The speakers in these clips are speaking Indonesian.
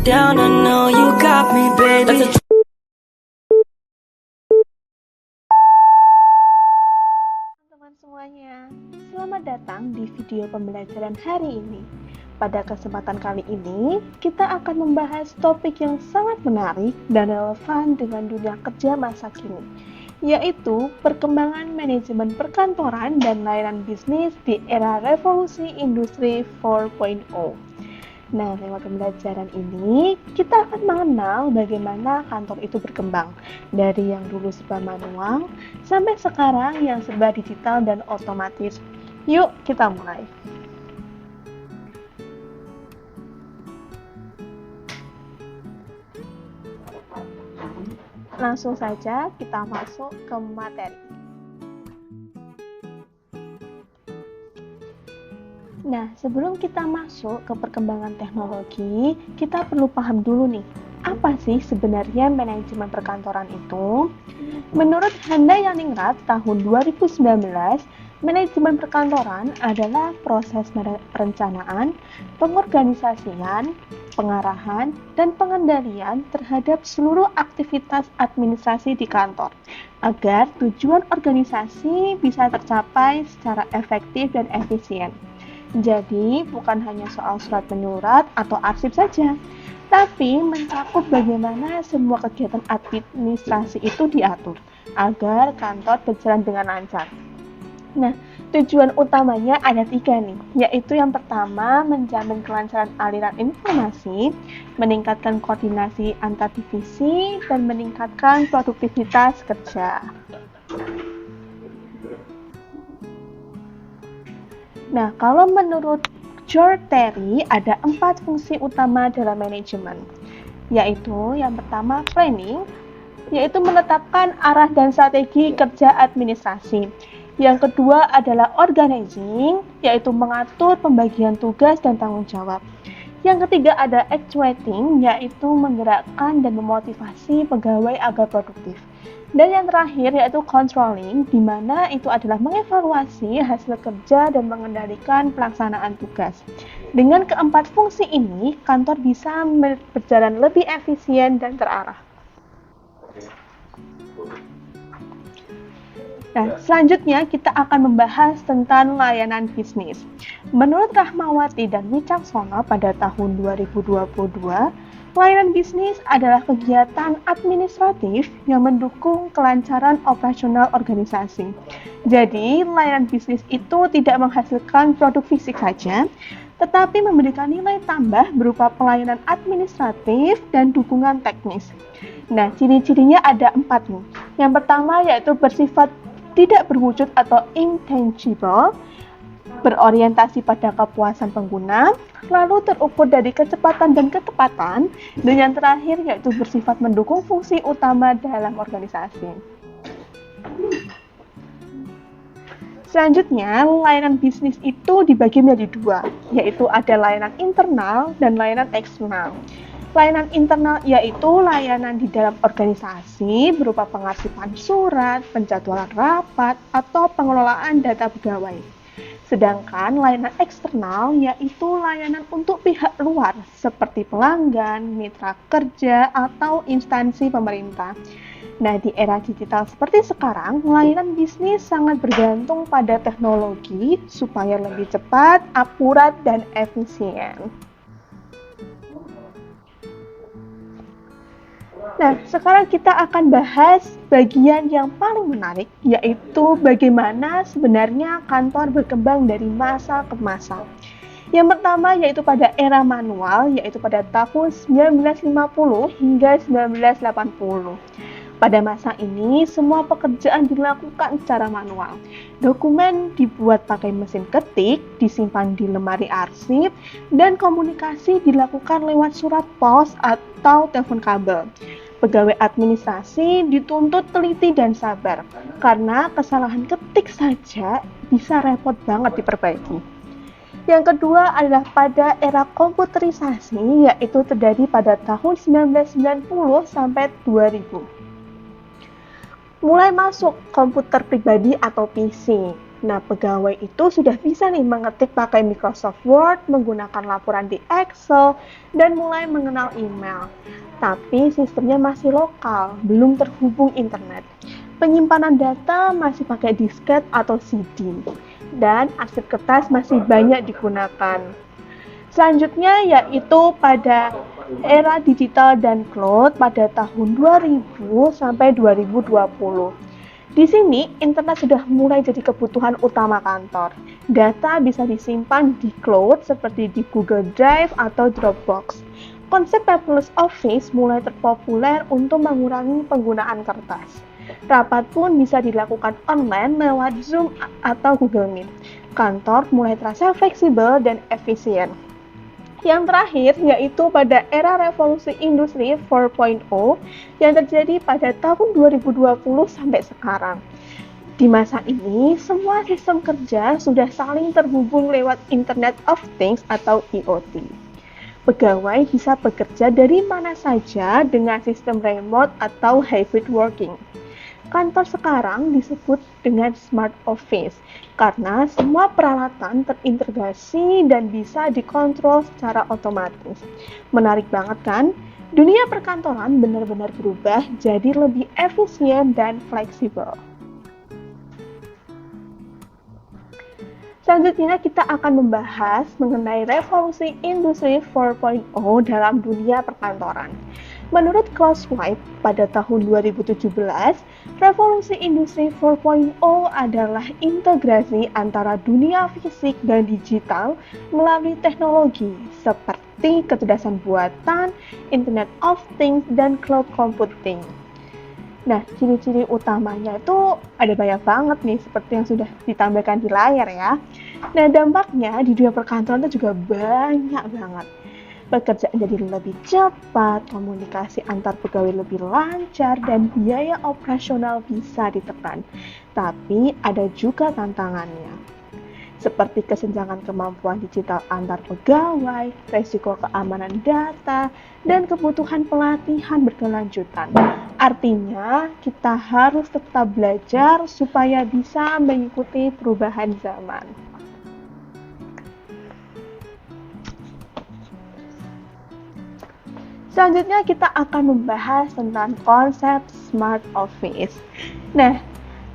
down, I know you got me, baby. Teman-teman semuanya, selamat datang di video pembelajaran hari ini. Pada kesempatan kali ini, kita akan membahas topik yang sangat menarik dan relevan dengan dunia kerja masa kini, yaitu perkembangan manajemen perkantoran dan layanan bisnis di era revolusi industri 4.0. Nah, lewat pembelajaran ini, kita akan mengenal bagaimana kantor itu berkembang, dari yang dulu serba manual, sampai sekarang yang serba digital dan otomatis. Yuk, kita mulai. Langsung saja kita masuk ke materi. Nah, sebelum kita masuk ke perkembangan teknologi, kita perlu paham dulu nih, apa sih sebenarnya manajemen perkantoran itu? Menurut Handayani tahun 2019, manajemen perkantoran adalah proses perencanaan, pengorganisasian, pengarahan, dan pengendalian terhadap seluruh aktivitas administrasi di kantor, agar tujuan organisasi bisa tercapai secara efektif dan efisien. Jadi, bukan hanya soal surat menyurat atau arsip saja, tapi mencakup bagaimana semua kegiatan administrasi itu diatur, agar kantor berjalan dengan lancar. Nah, tujuan utamanya ada 3 nih, yaitu yang pertama, menjamin kelancaran aliran informasi, meningkatkan koordinasi antar divisi, dan meningkatkan produktivitas kerja. Nah, kalau menurut George Terry, ada 4 fungsi utama dalam manajemen, yaitu yang pertama planning, yaitu menetapkan arah dan strategi kerja administrasi. Yang kedua adalah organizing, yaitu mengatur pembagian tugas dan tanggung jawab. Yang ketiga ada actuating, yaitu menggerakkan dan memotivasi pegawai agar produktif. Dan yang terakhir yaitu controlling, di mana itu adalah mengevaluasi hasil kerja dan mengendalikan pelaksanaan tugas. Dengan keempat fungsi ini, kantor bisa berjalan lebih efisien dan terarah. Nah, selanjutnya kita akan membahas tentang layanan bisnis. Menurut Rahmawati dan Wicaksono pada tahun 2022, layanan bisnis adalah kegiatan administratif yang mendukung kelancaran operasional organisasi. Jadi, layanan bisnis itu tidak menghasilkan produk fisik saja, tetapi memberikan nilai tambah berupa pelayanan administratif dan dukungan teknis. Nah, ciri-cirinya ada 4 nih. Yang pertama yaitu bersifat tidak berwujud atau intangible, berorientasi pada kepuasan pengguna, lalu terukur dari kecepatan dan ketepatan, dan yang terakhir yaitu bersifat mendukung fungsi utama dalam organisasi. Selanjutnya, layanan bisnis itu dibagi menjadi 2, yaitu ada layanan internal dan layanan eksternal. Layanan internal yaitu layanan di dalam organisasi berupa pengarsipan surat, penjadwalan rapat, atau pengelolaan data pegawai. Sedangkan layanan eksternal yaitu layanan untuk pihak luar seperti pelanggan, mitra kerja, atau instansi pemerintah. Nah, di era digital seperti sekarang, layanan bisnis sangat bergantung pada teknologi supaya lebih cepat, akurat, dan efisien. Nah, sekarang kita akan bahas bagian yang paling menarik, yaitu bagaimana sebenarnya kantor berkembang dari masa ke masa. Yang pertama yaitu pada era manual, yaitu pada tahun 1950 hingga 1980. Pada masa ini, semua pekerjaan dilakukan secara manual. Dokumen dibuat pakai mesin ketik, disimpan di lemari arsip, dan komunikasi dilakukan lewat surat pos atau telepon kabel. Pegawai administrasi dituntut teliti dan sabar, karena kesalahan ketik saja bisa repot banget diperbaiki. Yang kedua adalah pada era komputerisasi, yaitu terjadi pada tahun 1990 sampai 2000. Mulai masuk komputer pribadi atau PC. Nah, pegawai itu sudah bisa nih mengetik pakai Microsoft Word, menggunakan laporan di Excel, dan mulai mengenal email. Tapi sistemnya masih lokal, belum terhubung internet. Penyimpanan data masih pakai disket atau CD, dan arsip kertas masih banyak digunakan. Selanjutnya yaitu pada era digital dan cloud pada tahun 2000 sampai 2020. Di sini, internet sudah mulai jadi kebutuhan utama kantor. Data bisa disimpan di cloud seperti di Google Drive atau Dropbox. Konsep paperless office mulai terpopuler untuk mengurangi penggunaan kertas. Rapat pun bisa dilakukan online lewat Zoom atau Google Meet. Kantor mulai terasa fleksibel dan efisien. Yang terakhir yaitu pada era revolusi industri 4.0 yang terjadi pada tahun 2020 sampai sekarang. Di masa ini, semua sistem kerja sudah saling terhubung lewat Internet of Things atau IoT. Pegawai bisa bekerja dari mana saja dengan sistem remote atau hybrid working. Kantor sekarang disebut dengan smart office karena semua peralatan terintegrasi dan bisa dikontrol secara otomatis. Menarik banget kan? Dunia perkantoran benar-benar berubah jadi lebih efisien dan fleksibel. Selanjutnya kita akan membahas mengenai revolusi industri 4.0 dalam dunia perkantoran. Menurut Klaus Schwab pada tahun 2017, revolusi industri 4.0 adalah integrasi antara dunia fisik dan digital melalui teknologi seperti kecerdasan buatan, Internet of Things, dan cloud computing. Nah, ciri-ciri utamanya itu ada banyak banget nih, seperti yang sudah ditampilkan di layar ya. Nah, dampaknya di dunia perkantoran itu juga banyak banget. Pekerjaan jadi lebih cepat, komunikasi antar pegawai lebih lancar, dan biaya operasional bisa ditekan. Tapi ada juga tantangannya, seperti kesenjangan kemampuan digital antar pegawai, resiko keamanan data, dan kebutuhan pelatihan berkelanjutan. Artinya, kita harus tetap belajar supaya bisa mengikuti perubahan zaman. Selanjutnya kita akan membahas tentang konsep smart office. Nah,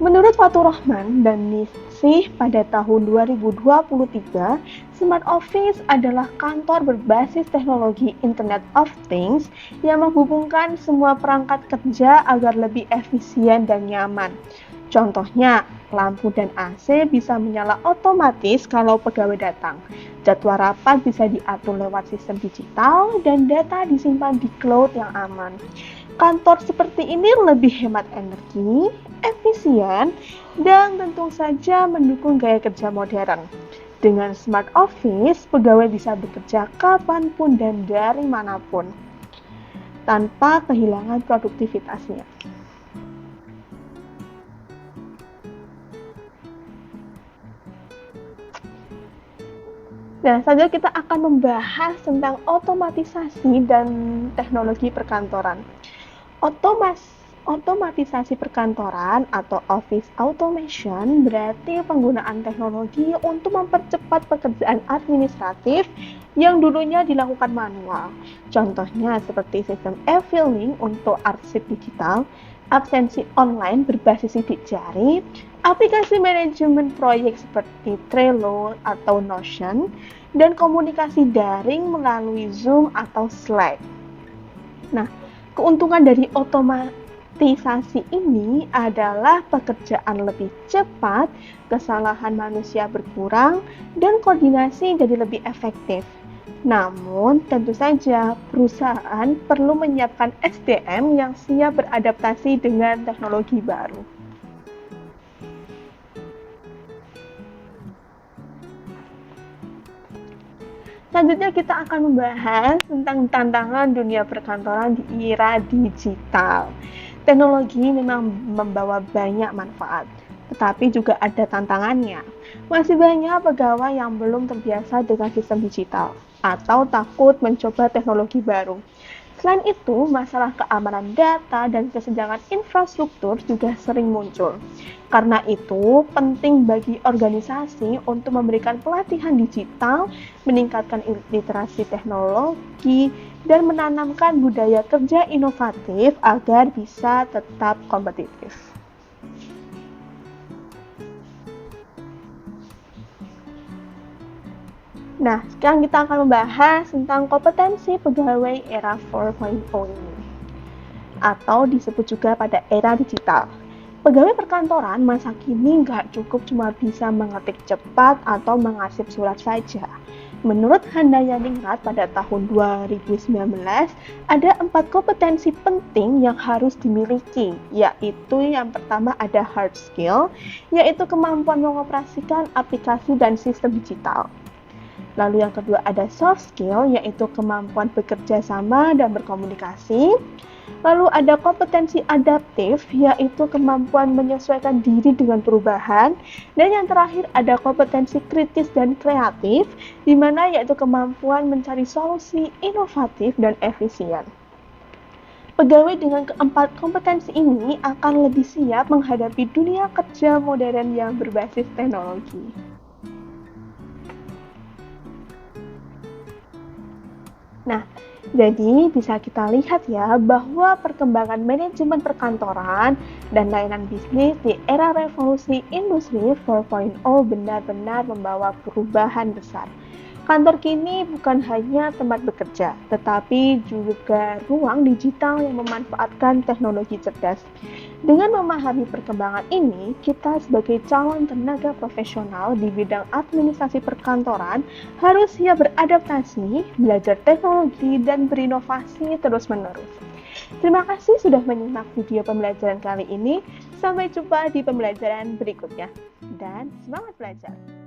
menurut Fatur Rahman dan Nisih pada tahun 2023, smart office adalah kantor berbasis teknologi Internet of Things yang menghubungkan semua perangkat kerja agar lebih efisien dan nyaman. Contohnya, lampu dan AC bisa menyala otomatis kalau pegawai datang. Jadwal rapat bisa diatur lewat sistem digital dan data disimpan di cloud yang aman. Kantor seperti ini lebih hemat energi, efisien, dan tentu saja mendukung gaya kerja modern. Dengan smart office, pegawai bisa bekerja kapanpun dan dari manapun, tanpa kehilangan produktivitasnya. Nah, selanjutnya kita akan membahas tentang otomatisasi dan teknologi perkantoran. Otomatisasi perkantoran atau office automation berarti penggunaan teknologi untuk mempercepat pekerjaan administratif yang dulunya dilakukan manual. Contohnya seperti sistem e-filing untuk arsip digital, absensi online berbasis sidik jari, aplikasi manajemen proyek seperti Trello atau Notion, dan komunikasi daring melalui Zoom atau Slack. Nah, keuntungan dari otomatisasi ini adalah pekerjaan lebih cepat, kesalahan manusia berkurang, dan koordinasi jadi lebih efektif. Namun, tentu saja perusahaan perlu menyiapkan SDM yang siap beradaptasi dengan teknologi baru. Selanjutnya kita akan membahas tentang tantangan dunia perkantoran di era digital. Teknologi memang membawa banyak manfaat, tetapi juga ada tantangannya. Masih banyak pegawai yang belum terbiasa dengan sistem digital atau takut mencoba teknologi baru. Selain itu, masalah keamanan data dan kesenjangan infrastruktur juga sering muncul. Karena itu, penting bagi organisasi untuk memberikan pelatihan digital, meningkatkan literasi teknologi, dan menanamkan budaya kerja inovatif agar bisa tetap kompetitif. Nah, sekarang kita akan membahas tentang kompetensi pegawai era 4.0 ini, atau disebut juga pada era digital. Pegawai perkantoran masa kini nggak cukup cuma bisa mengetik cepat atau mengarsip surat saja. Menurut Handayani pada tahun 2019, ada 4 kompetensi penting yang harus dimiliki, yaitu yang pertama ada hard skill, yaitu kemampuan mengoperasikan aplikasi dan sistem digital. Lalu yang kedua ada soft skill, yaitu kemampuan bekerja sama dan berkomunikasi. Lalu ada kompetensi adaptif, yaitu kemampuan menyesuaikan diri dengan perubahan. Dan yang terakhir ada kompetensi kritis dan kreatif, di mana yaitu kemampuan mencari solusi inovatif dan efisien. Pegawai dengan keempat kompetensi ini akan lebih siap menghadapi dunia kerja modern yang berbasis teknologi. Nah, jadi bisa kita lihat ya bahwa perkembangan manajemen perkantoran dan layanan bisnis di era revolusi industri 4.0 benar-benar membawa perubahan besar. Kantor kini bukan hanya tempat bekerja, tetapi juga ruang digital yang memanfaatkan teknologi cerdas. Dengan memahami perkembangan ini, kita sebagai calon tenaga profesional di bidang administrasi perkantoran harus siap beradaptasi, belajar teknologi, dan berinovasi terus-menerus. Terima kasih sudah menyimak video pembelajaran kali ini. Sampai jumpa di pembelajaran berikutnya. Dan semangat belajar!